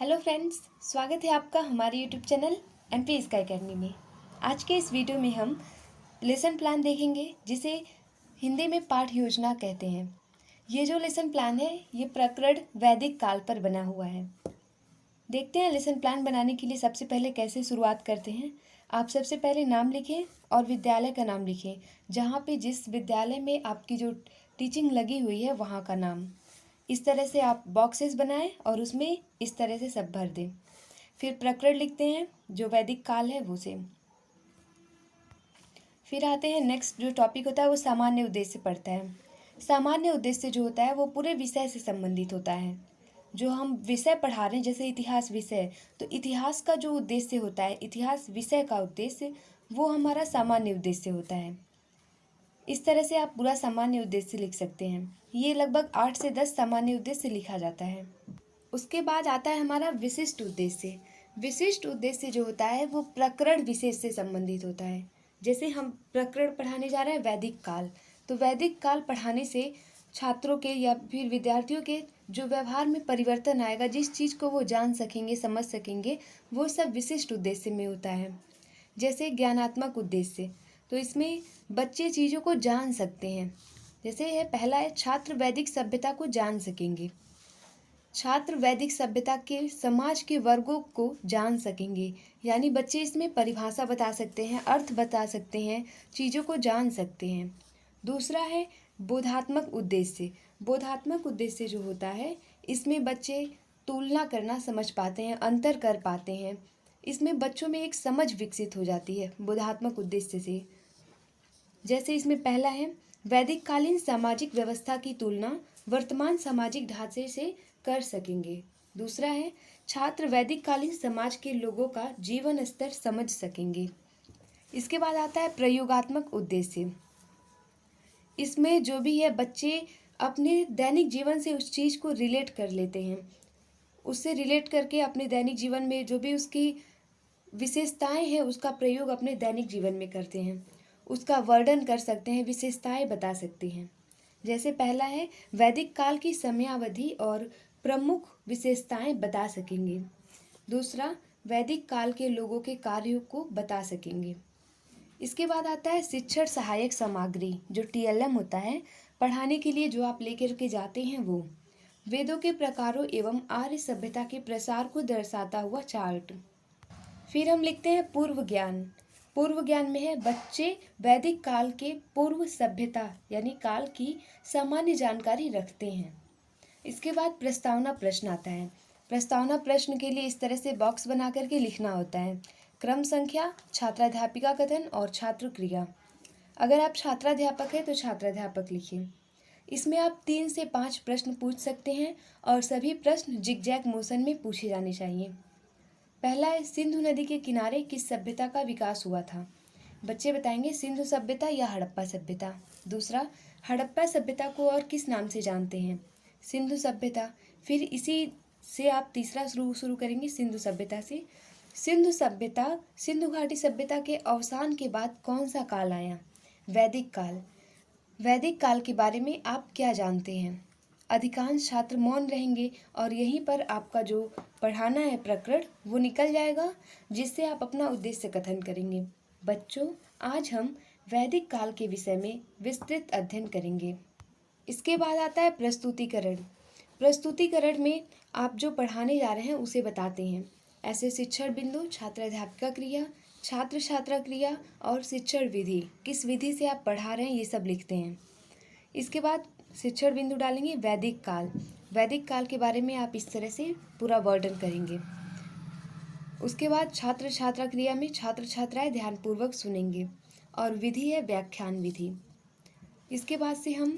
Hello friends, स्वागत है आपका हमारे YouTube channel MP sky academy में। आज के इस वीडियो में हम लेसन प्लान देखेंगे जिसे हिंदी में पाठ योजना कहते हैं। ये जो लेसन प्लान है ये प्रकरण वैदिक काल पर बना हुआ है। देखते हैं लेसन प्लान बनाने के लिए सबसे पहले कैसे शुरुआत करते हैं। आप सबसे पहले नाम लिखें और विद्यालय का नाम लिखें, जहाँ पे जिस विद्यालय में आपकी जो टीचिंग लगी हुई है वहाँ का नाम। इस तरह से आप बॉक्सेस बनाएं और उसमें इस तरह से सब भर दें। फिर प्रकरण लिखते हैं जो वैदिक काल है वो से। फिर आते हैं नेक्स्ट जो टॉपिक होता है वो सामान्य उद्देश्य पढ़ता है। सामान्य उद्देश्य जो होता है वो पूरे विषय से संबंधित होता है। जो हम विषय पढ़ा रहे हैं, जैसे इतिहास विषय, तो इतिहास का जो उद्देश्य होता है, इतिहास विषय का उद्देश्य, वो हमारा सामान्य उद्देश्य होता है। इस तरह से आप पूरा सामान्य उद्देश्य लिख सकते हैं। ये लगभग 8 से 10 सामान्य उद्देश्य लिखा जाता है। उसके बाद आता है हमारा विशिष्ट उद्देश्य। विशिष्ट उद्देश्य जो होता है वो प्रकरण विशेष से संबंधित होता है। जैसे हम प्रकरण पढ़ाने जा रहे हैं वैदिक काल, तो वैदिक काल पढ़ाने से छात्रों के या फिर विद्यार्थियों के जो व्यवहार में परिवर्तन आएगा, जिस चीज़ को वो जान सकेंगे, समझ सकेंगे, वो सब विशिष्ट उद्देश्य में होता है। जैसे ज्ञानात्मक उद्देश्य, तो इसमें बच्चे चीज़ों को जान सकते हैं। जैसे है पहला है छात्र वैदिक सभ्यता को जान सकेंगे। छात्र वैदिक सभ्यता के समाज के वर्गों को जान सकेंगे, यानी बच्चे इसमें परिभाषा बता सकते हैं, अर्थ बता सकते हैं, चीज़ों को जान सकते हैं। दूसरा है बोधात्मक उद्देश्य। बोधात्मक उद्देश्य जो होता है इसमें बच्चे तुलना करना समझ पाते हैं, अंतर कर पाते हैं। इसमें बच्चों में एक समझ विकसित हो जाती है बोधात्मक उद्देश्य से। जैसे इसमें पहला है वैदिक कालीन सामाजिक व्यवस्था की तुलना वर्तमान सामाजिक ढांचे से कर सकेंगे। दूसरा है छात्र वैदिक कालीन समाज के लोगों का जीवन स्तर समझ सकेंगे। इसके बाद आता है प्रयोगात्मक उद्देश्य। इसमें जो भी है बच्चे अपने दैनिक जीवन से उस चीज़ को रिलेट कर लेते हैं। उससे रिलेट करके अपने दैनिक जीवन में जो भी उसकी विशेषताएं हैं उसका प्रयोग अपने दैनिक जीवन में करते हैं। उसका वर्णन कर सकते हैं, विशेषताएं बता सकते हैं। जैसे पहला है वैदिक काल की समयावधि और प्रमुख विशेषताएं बता सकेंगे। दूसरा वैदिक काल के लोगों के कार्यों को बता सकेंगे। इसके बाद आता है शिक्षण सहायक सामग्री, जो टीएलएम होता है पढ़ाने के लिए जो आप लेकर के जाते हैं वो। वेदों के प्रकारों एवं आर्य सभ्यता के प्रसार को दर्शाता हुआ चार्ट। फिर हम लिखते हैं पूर्व ज्ञान। पूर्व ज्ञान में है बच्चे वैदिक काल के पूर्व सभ्यता यानी काल की सामान्य जानकारी रखते हैं। इसके बाद प्रस्तावना प्रश्न आता है। प्रस्तावना प्रश्न के लिए इस तरह से बॉक्स बना करके लिखना होता है। क्रम संख्या, छात्राध्यापिका कथन और छात्र क्रिया। अगर आप छात्राध्यापक हैं तो छात्राध्यापक लिखिए। इसमें आप 3 से 5 प्रश्न पूछ सकते हैं और सभी प्रश्न जिगजैग मोशन में पूछे जाने चाहिए। पहला है सिंधु नदी के किनारे किस सभ्यता का विकास हुआ था। बच्चे बताएंगे सिंधु सभ्यता या हड़प्पा सभ्यता। दूसरा हड़प्पा सभ्यता को और किस नाम से जानते हैं, सिंधु सभ्यता। फिर इसी से आप तीसरा शुरू करेंगे सिंधु सभ्यता से। सिंधु सभ्यता, सिंधु घाटी सभ्यता के अवसान के बाद कौन सा काल आया, वैदिक काल। वैदिक काल के बारे में आप क्या जानते हैं। अधिकांश छात्र मौन रहेंगे और यहीं पर आपका जो पढ़ाना है प्रकरण वो निकल जाएगा, जिससे आप अपना उद्देश्य कथन करेंगे। बच्चों, आज हम वैदिक काल के विषय में विस्तृत अध्ययन करेंगे। इसके बाद आता है प्रस्तुतिकरण। प्रस्तुतिकरण में आप जो पढ़ाने जा रहे हैं उसे बताते हैं। ऐसे शिक्षण बिंदु, छात्राध्यापिका क्रिया, छात्र छात्रा क्रिया और शिक्षण विधि, किस विधि से आप पढ़ा रहे हैं ये सब लिखते हैं। इसके बाद शिक्षण बिंदु डालेंगे वैदिक काल। वैदिक काल के बारे में आप इस तरह से पूरा वर्णन करेंगे। उसके बाद छात्र छात्रा क्रिया में छात्र छात्राएं ध्यानपूर्वक सुनेंगे और विधि है व्याख्यान विधि। इसके बाद से हम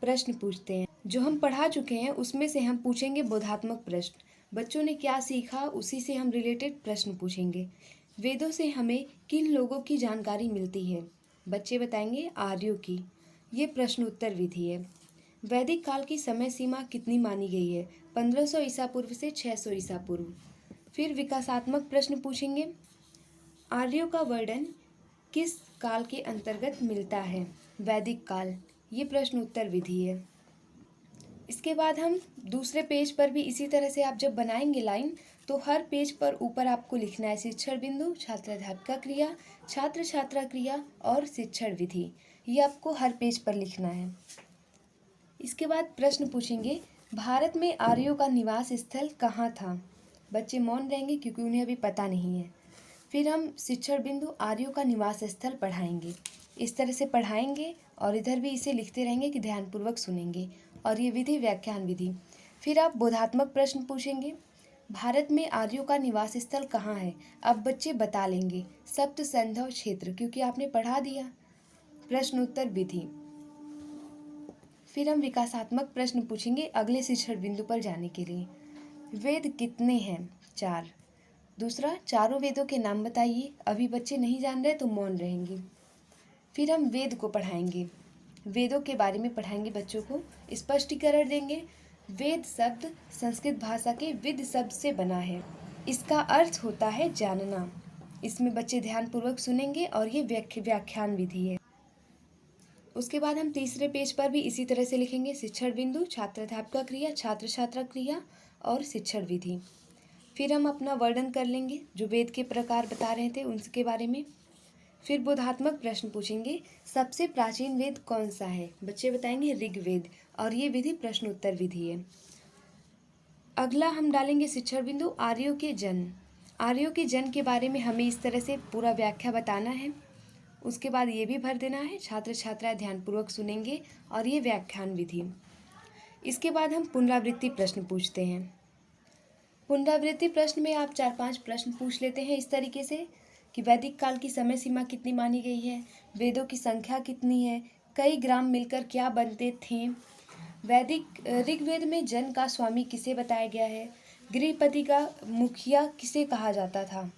प्रश्न पूछते हैं। जो हम पढ़ा चुके हैं उसमें से हम पूछेंगे बोधात्मक प्रश्न। बच्चों ने क्या सीखा उसी से हम रिलेटेड प्रश्न पूछेंगे। वेदों से हमें किन लोगों की जानकारी मिलती है, बच्चे बताएंगे आर्यों की। ये प्रश्न उत्तर विधि है। वैदिक काल की समय सीमा कितनी मानी गई है, 1500 ईसा पूर्व से 600 ईसा पूर्व। फिर विकासात्मक प्रश्न पूछेंगे। आर्यों का वर्णन किस काल के अंतर्गत मिलता है, वैदिक काल। ये प्रश्न उत्तर विधि है। इसके बाद हम दूसरे पेज पर भी इसी तरह से आप जब बनाएंगे लाइन, तो हर पेज पर ऊपर आपको लिखना है शिक्षण बिंदु, छात्राध्यापिका क्रिया, छात्र छात्रा क्रिया और शिक्षण विधि। ये आपको हर पेज पर लिखना है। इसके बाद प्रश्न पूछेंगे, भारत में आर्यों का निवास स्थल कहाँ था? बच्चे मौन रहेंगे क्योंकि उन्हें अभी पता नहीं है। फिर हम शिक्षण बिंदु आर्यों का निवास स्थल पढ़ाएंगे। इस तरह से पढ़ाएंगे और इधर भी इसे लिखते रहेंगे कि ध्यानपूर्वक सुनेंगे। और ये विधि व्याख्यान विधि। फिर आप बोधात्मक प्रश्न पूछेंगे, भारत में आर्यों का निवास स्थल कहाँ है? अब बच्चे बता लेंगे, सप्त संधव क्षेत्र, क्योंकि आपने पढ़ा दिया। प्रश्न उत्तर विधि। फिर हम विकासात्मक प्रश्न पूछेंगे अगले शिक्षण बिंदु पर जाने के लिए। वेद कितने हैं? 4। दूसरा, चारों वेदों के नाम बताइए। अभी बच्चे नहीं जान रहे तो मौन रहेंगे। फिर हम वेद को पढ़ाएंगे, वेदों के बारे में पढ़ाएंगे, बच्चों को स्पष्टीकरण देंगे। वेद शब्द संस्कृत भाषा के विद शब्द से बना है। इसका अर्थ होता है जानना। इसमें बच्चे ध्यानपूर्वक सुनेंगे और ये व्याख्यान विधि है। उसके बाद हम तीसरे पेज पर भी इसी तरह से लिखेंगे शिक्षण बिंदु, छात्राध्यापिका क्रिया, छात्र छात्रा क्रिया और शिक्षण विधि। फिर हम अपना वर्णन कर लेंगे, जो वेद के प्रकार बता रहे थे उनके बारे में। फिर बोधात्मक प्रश्न पूछेंगे, सबसे प्राचीन वेद कौन सा है? बच्चे बताएंगे ऋग्वेद, और ये विधि प्रश्न उत्तर विधि है। अगला हम डालेंगे शिक्षण बिंदु आर्यों के जन्म। आर्यों के जन्म के बारे में हमें इस तरह से पूरा व्याख्या बताना है। उसके बाद ये भी भर देना है, छात्र छात्राएं ध्यानपूर्वक सुनेंगे और ये व्याख्यान विधि। इसके बाद हम पुनरावृत्ति प्रश्न पूछते हैं। पुनरावृत्ति प्रश्न में आप 4-5 प्रश्न पूछ लेते हैं इस तरीके से कि वैदिक काल की समय सीमा कितनी मानी गई है, वेदों की संख्या कितनी है, कई ग्राम मिलकर क्या बनते थे, ऋग्वेद में जन का स्वामी किसे बताया गया है, गृहपति का मुखिया किसे कहा जाता था।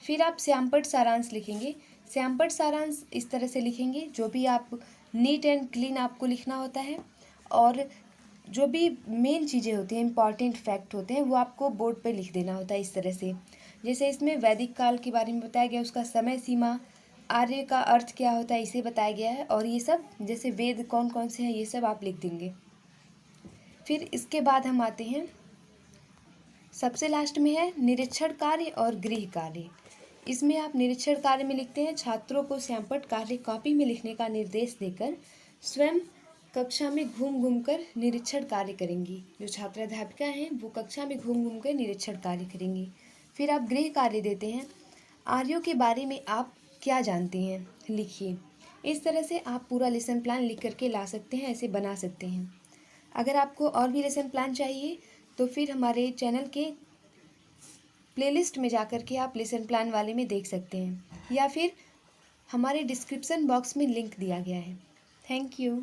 फिर आप श्यामपट्ट सारांश लिखेंगे। श्यामपट्ट सारांश इस तरह से लिखेंगे, जो भी आप नीट एंड क्लीन आपको लिखना होता है, और जो भी मेन चीज़ें होती हैं, इंपॉर्टेंट फैक्ट होते हैं, वो आपको बोर्ड पे लिख देना होता है इस तरह से। जैसे इसमें वैदिक काल के बारे में बताया गया, उसका समय सीमा, आर्य का अर्थ क्या होता है इसे बताया गया है, और ये सब जैसे वेद कौन कौन से हैं ये सब आप लिख देंगे। फिर इसके बाद हम आते हैं, सबसे लास्ट में है निरीक्षण कार्य और गृह कार्य। इसमें आप निरीक्षण कार्य में लिखते हैं, छात्रों को श्यामपट्ट कार्य कॉपी में लिखने का निर्देश देकर स्वयं कक्षा में घूम घूम कर निरीक्षण कार्य करेंगी। जो छात्राध्यापिका हैं वो कक्षा में घूम घूम कर निरीक्षण कार्य करेंगी। फिर आप गृह कार्य देते हैं, आर्यों के बारे में आप क्या जानते हैं लिखिए। इस तरह से आप पूरा लेसन प्लान लिख करके ला सकते हैं, ऐसे बना सकते हैं। अगर आपको और भी लेसन प्लान चाहिए तो फिर हमारे चैनल के प्लेलिस्ट में जाकर के आप लेसन प्लान वाले में देख सकते हैं, या फिर हमारे डिस्क्रिप्शन बॉक्स में लिंक दिया गया है। Thank you.